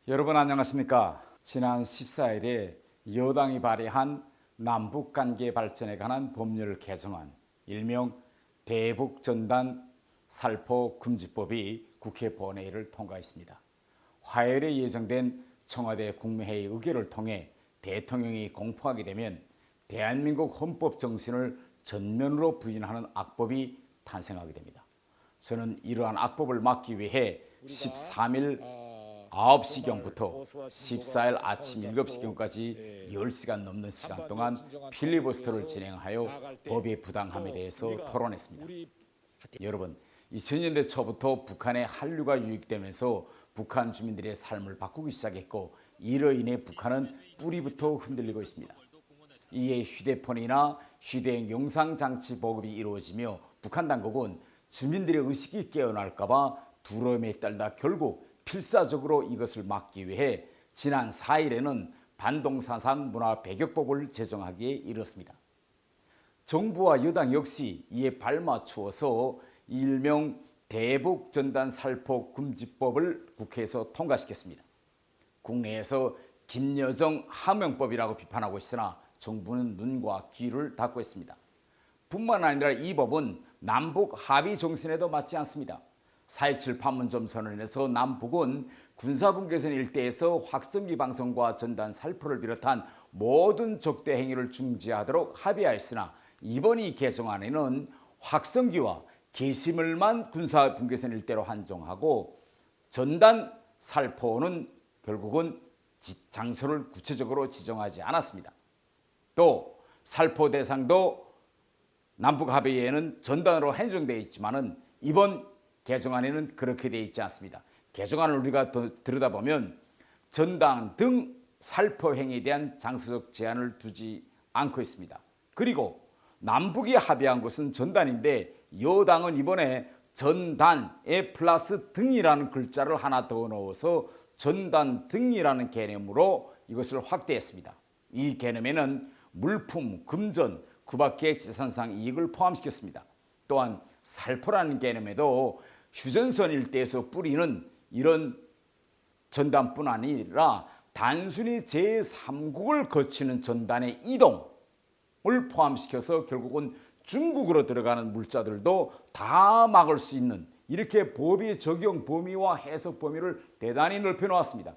여러분 안녕하십니까? 지난 14일에 여당이 발의한 남북관계 발전에 관한 법률 개정안, 일명 대북전단 살포 금지법이 국회 본회의를 통과했습니다. 화요일에 예정된 청와대 국무회의 의결을 통해 대통령이 공포하게 되면 대한민국 헌법 정신을 전면으로 부인하는 악법이 탄생하게 됩니다. 저는 이러한 악법을 막기 위해 13일 9시경부터 14일 아침 7시경까지 10시간 넘는 시간 동안 필리버스터를 진행하여 법의 부당함에 대해서 토론했습니다. 여러분, 2000년대 초부터 북한의 한류가 유입되면서 북한 주민들의 삶을 바꾸기 시작했고, 이로 인해 북한은 뿌리부터 흔들리고 있습니다. 이에 휴대폰이나 휴대용 영상장치 보급이 이루어지며 북한 당국은 주민들의 의식이 깨어날까 봐 두려움에 떨다 결국 필사적으로 이것을 막기 위해 지난 4일에는 반동사상 문화배격법을 제정하기에 이르렀습니다. 정부와 여당 역시 이에 발맞추어서 일명 대북전단살포 금지법을 국회에서 통과시켰습니다. 국내에서 김여정 하명법이라고 비판하고 있으나 정부는 눈과 귀를 닫고 있습니다. 뿐만 아니라 이 법은 남북 합의 정신에도 맞지 않습니다. 4.27 판문점 선언에서 남북은 군사분계선 일대에서 확성기 방송과 전단 살포를 비롯한 모든 적대 행위를 중지하도록 합의하였으나 이번 이 개정안에는 확성기와 게시물만 군사분계선 일대로 한정하고 전단 살포는 결국은 장소를 구체적으로 지정하지 않았습니다. 또 살포 대상도 남북 합의에는 전단으로 한정되어 있지만은 이번 개정안에는 그렇게 되어 있지 않습니다. 개정안을 우리가 들여다보면 전단 등 살포 행위에 대한 장소적 제한을 두지 않고 있습니다. 그리고 남북이 합의한 것은 전단인데 여당은 이번에 전단에 플러스 등이라는 글자를 하나 더 넣어서 전단 등이라는 개념으로 이것을 확대했습니다. 이 개념에는 물품, 금전, 그 밖의 재산상 이익을 포함시켰습니다. 또한 살포라는 개념에도 휴전선 일대에서 뿌리는 이런 전단뿐 아니라 단순히 제3국을 거치는 전단의 이동을 포함시켜서 결국은 중국으로 들어가는 물자들도 다 막을 수 있는 이렇게 법의 적용 범위와 해석 범위를 대단히 넓혀놓았습니다.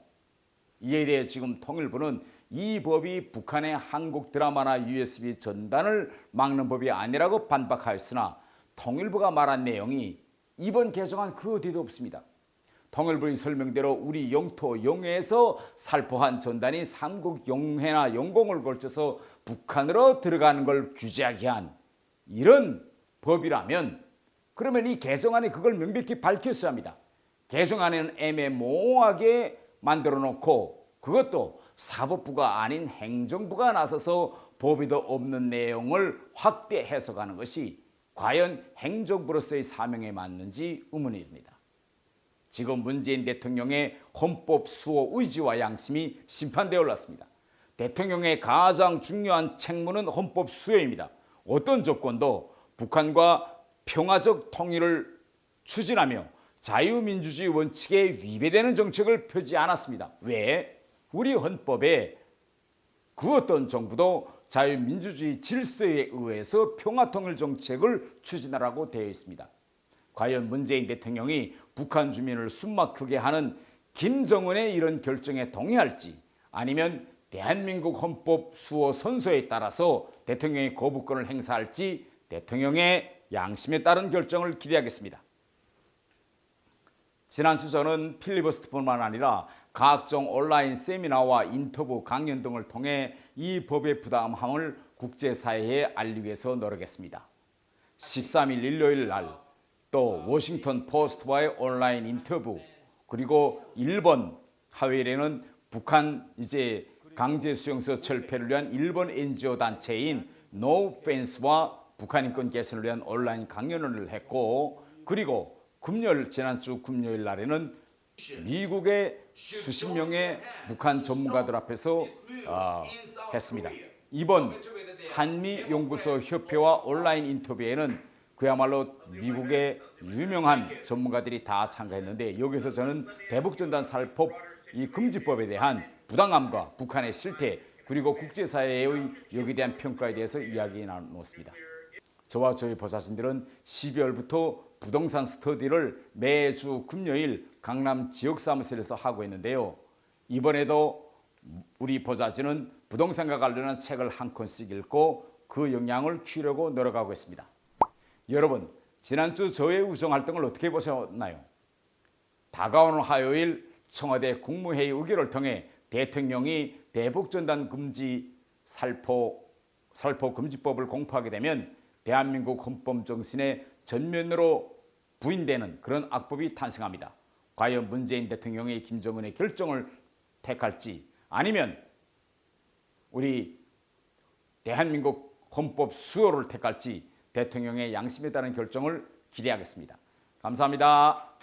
이에 대해 지금 통일부는 이 법이 북한의 한국 드라마나 USB 전단을 막는 법이 아니라고 반박하였으나 통일부가 말한 내용이 이번 개정안 그 어디도 없습니다. 통일부의 설명대로 우리 영토 영해에서 살포한 전단이 삼국 영해나 영공을 걸쳐서 북한으로 들어가는 걸 규제하게 한 이런 법이라면 그러면 이 개정안이 그걸 명백히 밝혔어야 합니다. 개정안에는 애매모호하게 만들어 놓고 그것도 사법부가 아닌 행정부가 나서서 법에도 없는 내용을 확대 해석하는 것이 과연 행정부로서의 사명에 맞는지 의문입니다. 지금 문재인 대통령의 헌법 수호 의지와 양심이 심판되어 올랐습니다. 대통령의 가장 중요한 책무는 헌법 수호입니다. 어떤 조건도 북한과 평화적 통일을 추진하며 자유민주주의 원칙에 위배되는 정책을 펴지 않았습니다. 왜? 우리 헌법에 그 어떤 정부도 자유민주주의 질서에 의해서 평화통일 정책을 추진하라고 되어 있습니다. 과연 문재인 대통령이 북한 주민을 숨막히게 하는 김정은의 이런 결정에 동의할지 아니면 대한민국 헌법 수호 선서에 따라서 대통령의 거부권을 행사할지 대통령의 양심에 따른 결정을 기대하겠습니다. 지난주 저는 필리버스터뿐만 아니라 각종 온라인 세미나와 인터뷰, 강연 등을 통해 이 법의 부당함을 국제사회에 알리기 위해서 노력했습니다. 13일 일요일 날 또 워싱턴 포스트와의 온라인 인터뷰 그리고 일본 하웨이에는 북한 강제 수용소 철폐를 위한 일본 NGO 단체인 No Fence와 북한 인권 개선을 위한 온라인 강연을 했고 그리고 지난주 금요일 날에는 미국의 수십 명의 북한 전문가들 앞에서 했습니다. 이번 한미연구소 협회와 온라인 인터뷰에는 그야말로 미국의 유명한 전문가들이 다 참가했는데 여기서 저는 대북전단 살포 이 금지법에 대한 부당함과 북한의 실태 그리고 국제사회의 여기에 대한 평가에 대해서 이야기 나누었습니다. 저와 저희 보좌진들은 12월부터 부동산 스터디를 매주 금요일 강남 지역사무실에서 하고 있는데요. 이번에도 우리 보좌진은 부동산과 관련한 책을 한 권씩 읽고 그 영향을 키우려고 노력하고 있습니다. 여러분, 지난주 저의 우정활동을 어떻게 보셨나요? 다가오는 화요일 청와대 국무회의 의결을 통해 대통령이 대북전단 금지 살포 금지법을 공포하게 되면 대한민국 헌법 정신에 전면으로 부인되는 그런 악법이 탄생합니다. 과연 문재인 대통령의 김정은의 결정을 택할지 아니면 우리 대한민국 헌법 수호를 택할지 대통령의 양심에 따른 결정을 기대하겠습니다. 감사합니다.